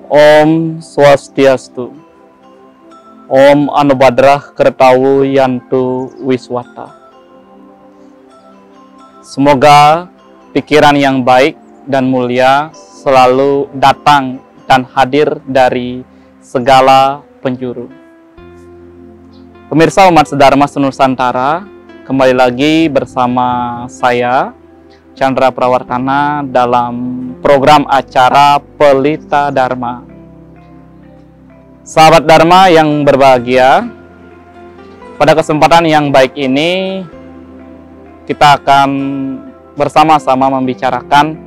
Om Swastiastu. Om Anubadrah Kertawu Yantu Wiswata. Semoga pikiran yang baik dan mulia selalu datang dan hadir dari segala penjuru. Pemirsa umat sedharma senusantara, kembali lagi bersama saya Chandra Prawartana dalam program acara Pelita Dharma. Sahabat Dharma yang berbahagia, pada kesempatan yang baik ini kita akan bersama-sama membicarakan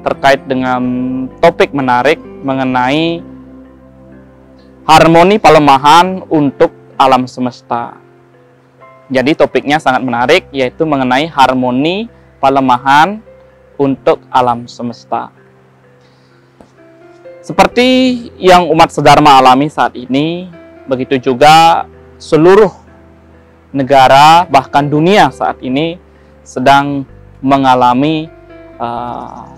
terkait dengan topik menarik mengenai harmoni pelemahan untuk alam semesta. Jadi topiknya sangat menarik, yaitu mengenai harmoni pelemahan untuk alam semesta. Seperti yang umat sedharma alami saat ini, begitu juga seluruh negara bahkan dunia saat ini sedang mengalami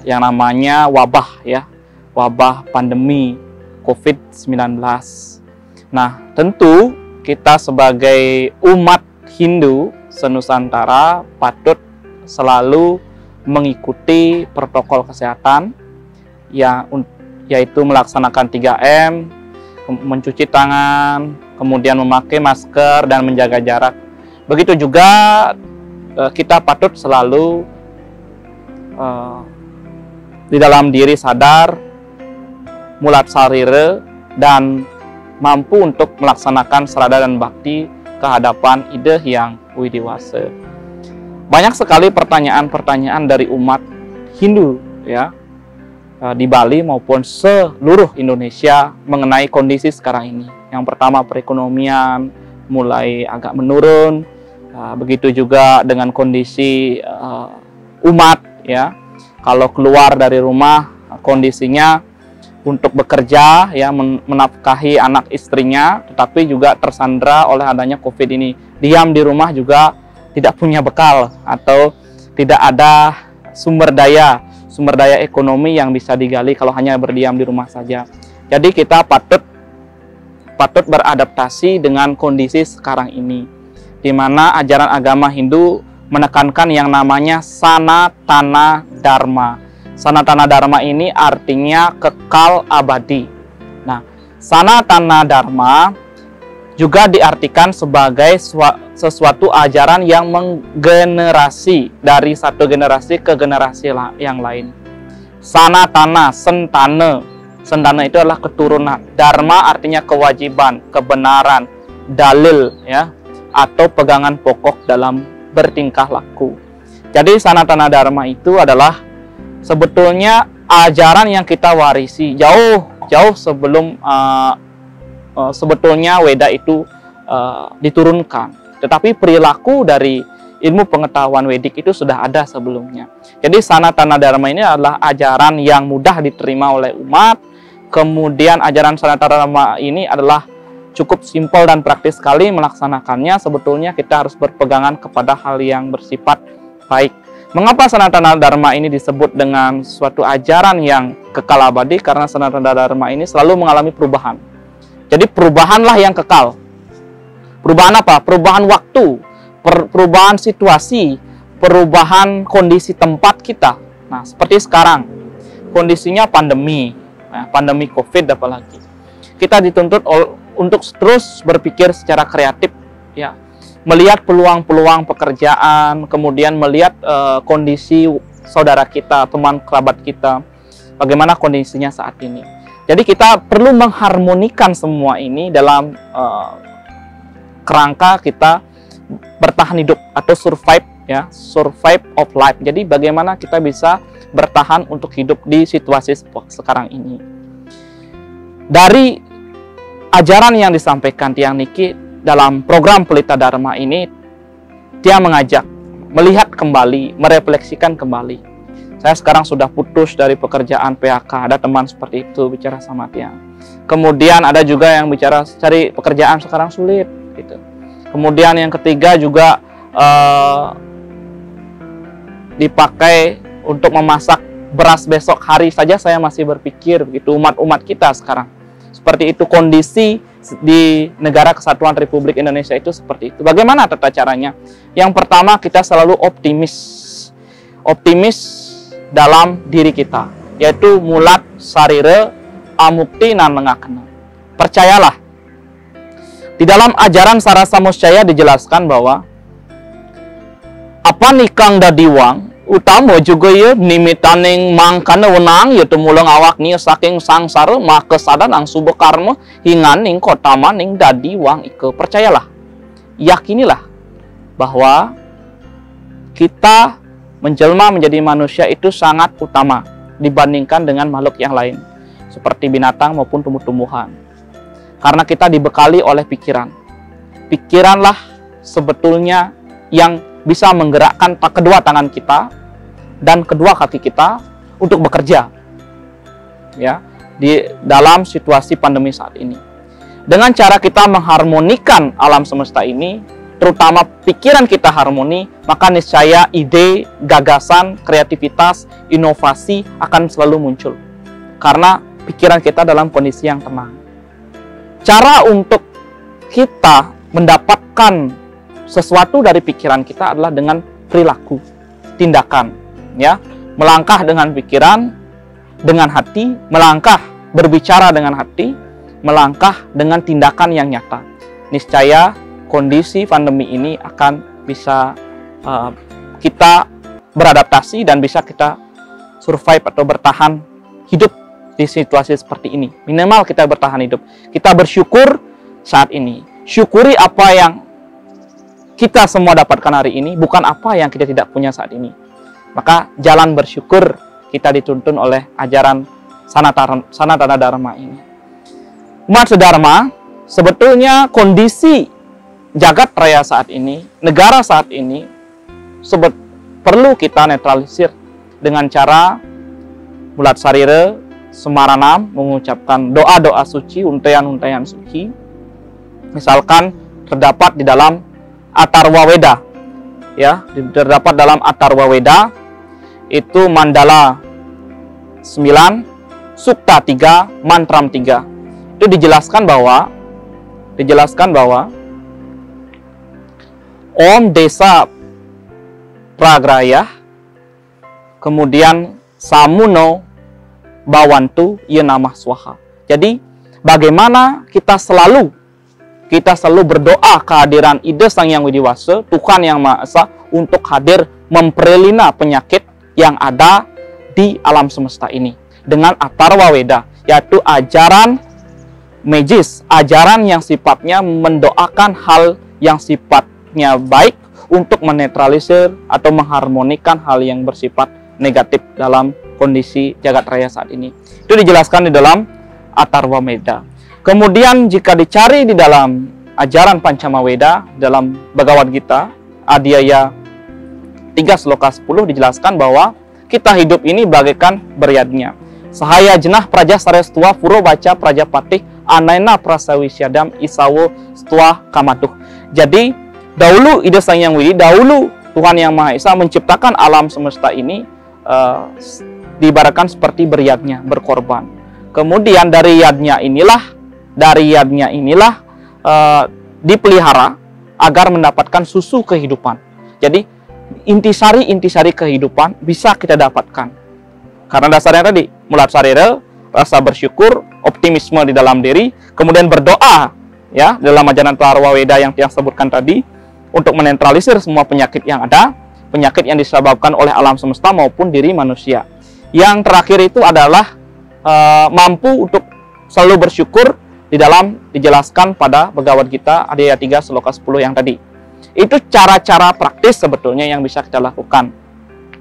yang namanya wabah, ya, wabah pandemi COVID-19. Nah, tentu kita sebagai umat Hindu senusantara patut selalu mengikuti protokol kesehatan, yaitu melaksanakan 3M, mencuci tangan, kemudian memakai masker dan menjaga jarak. Begitu juga kita patut selalu di dalam diri sadar, mulat sarire, dan mampu untuk melaksanakan serada dan bakti kehadapan ide yang widiwasa. Banyak sekali pertanyaan-pertanyaan dari umat Hindu, ya, di Bali maupun seluruh Indonesia mengenai kondisi sekarang ini. Yang pertama, perekonomian mulai agak menurun, begitu juga dengan kondisi umat, ya, kalau keluar dari rumah kondisinya untuk bekerja, ya, menafkahi anak istrinya, tetapi juga tersandra oleh adanya COVID ini. Diam di rumah juga tidak punya bekal atau tidak ada sumber daya ekonomi yang bisa digali kalau hanya berdiam di rumah saja. Jadi kita patut beradaptasi dengan kondisi sekarang ini, di mana ajaran agama Hindu menekankan yang namanya Sanatana Dharma. Sanatana Dharma ini artinya kekal abadi. Nah, Sanatana Dharma juga diartikan sebagai sesuatu ajaran yang menggenerasi dari satu generasi ke generasi yang lain. Sanatana, sentana. Sentana itu adalah keturunan. Dharma artinya kewajiban, kebenaran, dalil, ya, atau pegangan pokok dalam bertingkah laku. Jadi Sanatana Dharma itu adalah sebetulnya ajaran yang kita warisi jauh sebelum sebetulnya Weda itu diturunkan. Tetapi perilaku dari ilmu pengetahuan Wedik itu sudah ada sebelumnya. Jadi Sanatana Dharma ini adalah ajaran yang mudah diterima oleh umat. Kemudian ajaran Sanatana Dharma ini adalah cukup simpel dan praktis sekali melaksanakannya. Sebetulnya kita harus berpegangan kepada hal yang bersifat baik. Mengapa Sanatana Dharma ini disebut dengan suatu ajaran yang kekal abadi? Karena Sanatana Dharma ini selalu mengalami perubahan. Jadi perubahanlah yang kekal. Perubahan apa? Perubahan waktu, perubahan situasi, perubahan kondisi tempat kita. Nah, seperti sekarang, kondisinya pandemi, pandemi COVID apalagi. Kita dituntut untuk terus berpikir secara kreatif, ya, melihat peluang-peluang pekerjaan, kemudian melihat kondisi saudara kita, teman kerabat kita, bagaimana kondisinya saat ini. Jadi kita perlu mengharmonikan semua ini dalam kerangka kita bertahan hidup atau survive, ya, survive of life. Jadi bagaimana kita bisa bertahan untuk hidup di situasi sekarang ini. Dari ajaran yang disampaikan Tiang Niki dalam program Pelita Dharma ini, dia mengajak melihat kembali, merefleksikan kembali. Saya sekarang sudah putus dari pekerjaan PHK, ada teman seperti itu bicara sama Tiang. Kemudian ada juga yang bicara cari pekerjaan sekarang sulit, gitu. Kemudian yang ketiga juga dipakai untuk memasak beras besok hari saja saya masih berpikir begitu, umat-umat kita sekarang. Seperti itu kondisi di negara kesatuan Republik Indonesia itu seperti itu. Bagaimana tata caranya? Yang pertama, kita selalu optimis. Optimis dalam diri kita, yaitu mulat sarire amukti nan mengakena. Percayalah. Di dalam ajaran Sarasa Muscaya dijelaskan bahwa apa nikang dadiwang utama juga ya nimitaning mangkana wenang yaitu mulang awak nih saking sangsara maka sadan ang subuh karma hinganing kota maning dadiwang ike. Percayalah, yakinilah bahwa kita menjelma menjadi manusia itu sangat utama dibandingkan dengan makhluk yang lain seperti binatang maupun tumbuh-tumbuhan, karena kita dibekali oleh pikiran. Pikiranlah sebetulnya yang bisa menggerakkan kedua tangan kita dan kedua kaki kita untuk bekerja, ya, di dalam situasi pandemi saat ini. Dengan cara kita mengharmonikan alam semesta ini, terutama pikiran kita harmoni, maka niscaya ide, gagasan, kreativitas, inovasi akan selalu muncul. Karena pikiran kita dalam kondisi yang tenang. Cara untuk kita mendapatkan sesuatu dari pikiran kita adalah dengan perilaku, tindakan, ya, melangkah dengan pikiran, dengan hati, melangkah berbicara dengan hati, melangkah dengan tindakan yang nyata. Niscaya kondisi pandemi ini akan bisa kita beradaptasi dan bisa kita survive atau bertahan hidup di situasi seperti ini. Minimal kita bertahan hidup. Kita bersyukur saat ini. Syukuri apa yang kita semua dapatkan hari ini, bukan apa yang kita tidak punya saat ini. Maka jalan bersyukur kita dituntun oleh ajaran Sanatana Dharma ini. Umat sedharma, sebetulnya kondisi jagat raya saat ini, negara saat ini, perlu kita netralisir dengan cara mulat sarire, semaranam, mengucapkan doa-doa suci, untayan-untayan suci. Misalkan terdapat di dalam Atharva Weda, ya, terdapat dalam Atharva Weda itu mandala 9, sukta 3, mantram 3. Itu dijelaskan bahwa Om Desa Pragraya, kemudian Samuno Bawantu Ye Namah Swaha. Jadi bagaimana kita selalu berdoa kehadiran Ida Sang Hyang Widi Wasa, Tuhan Yang Maha Esa, untuk hadir memperlina penyakit yang ada di alam semesta ini dengan Atharva Weda, yaitu ajaran magis, ajaran yang sifatnya mendoakan hal yang sifatnya baik untuk menetralisir atau mengharmonikan hal yang bersifat negatif dalam kondisi jagat raya saat ini. Itu dijelaskan di dalam Atharva Weda. Kemudian jika dicari di dalam ajaran Pancama Weda, dalam Bhagavad Gita, Adhyaya 3 sloka 10 dijelaskan bahwa kita hidup ini bagaikan beryadnya. Sahaya jenah praja sarestua puro baca prajapatih anaina prasawisyadam isawo stua kamatuh. Jadi dahulu Ida Sang Hyang Widi, dahulu Tuhan Yang Maha Esa menciptakan alam semesta ini diibaratkan seperti beryadnya, berkorban. Kemudian dari yadnya inilah dipelihara agar mendapatkan susu kehidupan. Jadi intisari kehidupan bisa kita dapatkan. Karena dasarnya tadi, mulat sarire, rasa bersyukur, optimisme di dalam diri, kemudian berdoa, ya, dalam ajaran Atharva Weda yang sebutkan tadi, untuk menetralisir semua penyakit yang ada, penyakit yang disebabkan oleh alam semesta maupun diri manusia. Yang terakhir itu adalah mampu untuk selalu bersyukur di dalam dijelaskan pada Bhagavad Gita Adhyaya 3 sloka 10 yang tadi. Itu cara-cara praktis sebetulnya yang bisa kita lakukan.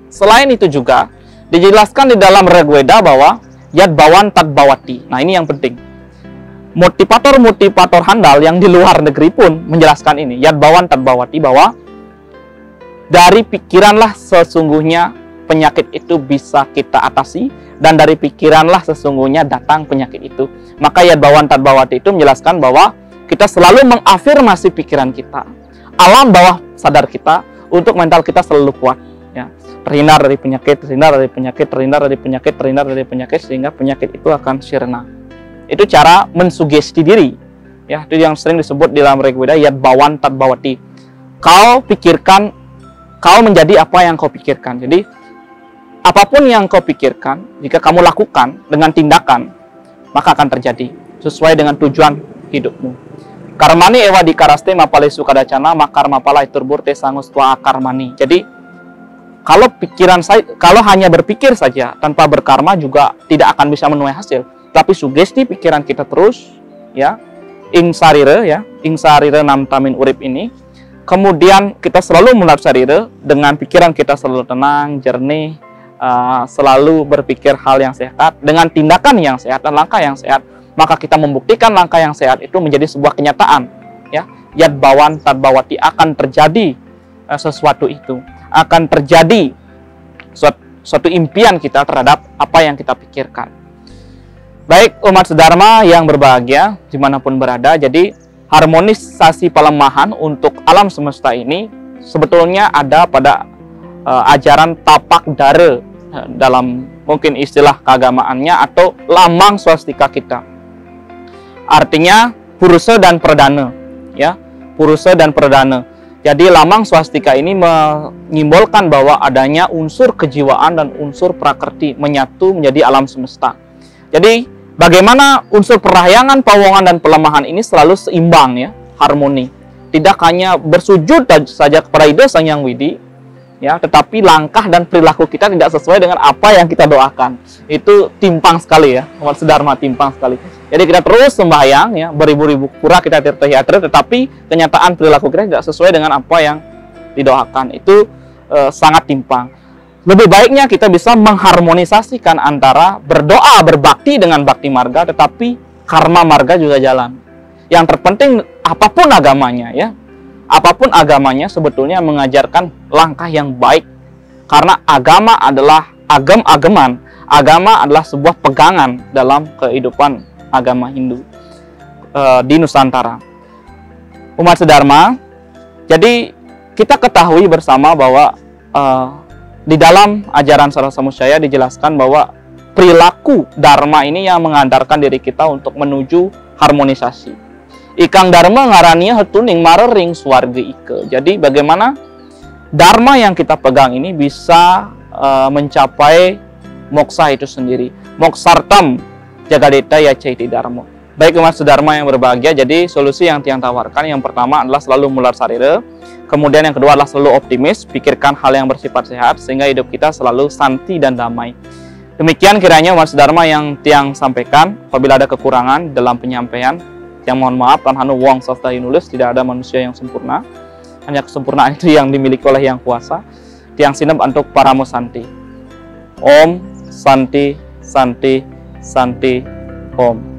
Selain itu juga dijelaskan di dalam Rigveda bahwa Yad Bhawan Tad Bhavati. Nah, ini yang penting. Motivator-motivator handal yang di luar negeri pun menjelaskan ini, Yad Bhawan Tad Bhavati, bahwa dari pikiranlah sesungguhnya penyakit itu bisa kita atasi, dan dari pikiranlah sesungguhnya datang penyakit itu. Maka Yad Bhawan Tad Bhavati itu menjelaskan bahwa kita selalu mengafirmasi pikiran kita, alam bawah sadar kita, untuk mental kita selalu kuat. ya, terhindar dari penyakit, terhindar dari penyakit, terhindar dari penyakit, terhindar dari penyakit, sehingga penyakit itu akan sirna. Itu cara mensugesti diri, ya, itu yang sering disebut di dalam Rig Veda yad bawan tad bawati. Kau pikirkan, kau menjadi apa yang kau pikirkan. Jadi apapun yang kau pikirkan, jika kamu lakukan dengan tindakan, maka akan terjadi sesuai dengan tujuan hidupmu. Karmani ewa dikaraste mapale sukadacana makar mapalai turburte sangus tua karmani. Jadi kalau pikiran saya, kalau hanya berpikir saja tanpa berkarma juga tidak akan bisa menuai hasil. Tapi sugesti pikiran kita terus, ya, insarire, ya, insarire nam tamin urip ini. Kemudian kita selalu mulapsarire dengan pikiran kita selalu tenang, jernih, selalu berpikir hal yang sehat dengan tindakan yang sehat dan langkah yang sehat, maka kita membuktikan langkah yang sehat itu menjadi sebuah kenyataan, ya. Yad bawan tad bawati, akan terjadi sesuatu itu, akan terjadi suatu impian kita terhadap apa yang kita pikirkan. Baik umat sedharma yang berbahagia dimanapun berada, jadi harmonisasi pelemahan untuk alam semesta ini sebetulnya ada pada ajaran tapak dare dalam mungkin istilah keagamaannya, atau lambang swastika kita. Artinya purusa dan perdana, ya, purusa dan perdana. Jadi lambang swastika ini menyimbolkan bahwa adanya unsur kejiwaan dan unsur prakrti menyatu menjadi alam semesta. Jadi bagaimana unsur perahyangan, pawongan dan pelemahan ini selalu seimbang, ya, harmoni. Tidak hanya bersujud saja kepada Ida Sang Hyang Widi, ya, tetapi langkah dan perilaku kita tidak sesuai dengan apa yang kita doakan. Itu timpang sekali, ya, umat sedharma, timpang sekali. Jadi kita terus sembahyang, ya, beribu-ribu pura kita tirta hiatra, tetapi kenyataan perilaku kita tidak sesuai dengan apa yang didoakan. Itu sangat timpang. Lebih baiknya kita bisa mengharmonisasikan antara berdoa berbakti dengan bakti marga, tetapi karma marga juga jalan. Yang terpenting apapun agamanya, ya, apapun agamanya sebetulnya mengajarkan langkah yang baik, karena agama adalah agam-agaman. Agama adalah sebuah pegangan dalam kehidupan agama Hindu di Nusantara. Umat sedharma, jadi kita ketahui bersama bahwa di dalam ajaran Sarasamusjaya dijelaskan bahwa perilaku dharma ini yang mengantarkan diri kita untuk menuju harmonisasi. Ikang dharma ngarania hetuning marering swarga ike. Jadi bagaimana dharma yang kita pegang ini bisa mencapai moksa itu sendiri. Moksartam jagadeta yacaiti dharma. Baik umat sedharma yang berbahagia, jadi solusi yang Tiang tawarkan yang pertama adalah selalu mularsarira. Kemudian yang kedua adalah selalu optimis, pikirkan hal yang bersifat sehat sehingga hidup kita selalu santi dan damai. Demikian kiranya umat sedharma yang Tiang sampaikan. Apabila ada kekurangan dalam penyampaian, Tiang mohon maaf. Tan hanu wong safta nulis, tidak ada manusia yang sempurna. Hanya kesempurnaan itu yang dimiliki oleh Yang Kuasa. Tiang sinep untuk paramo santi. Om Santi Santi Santi Om.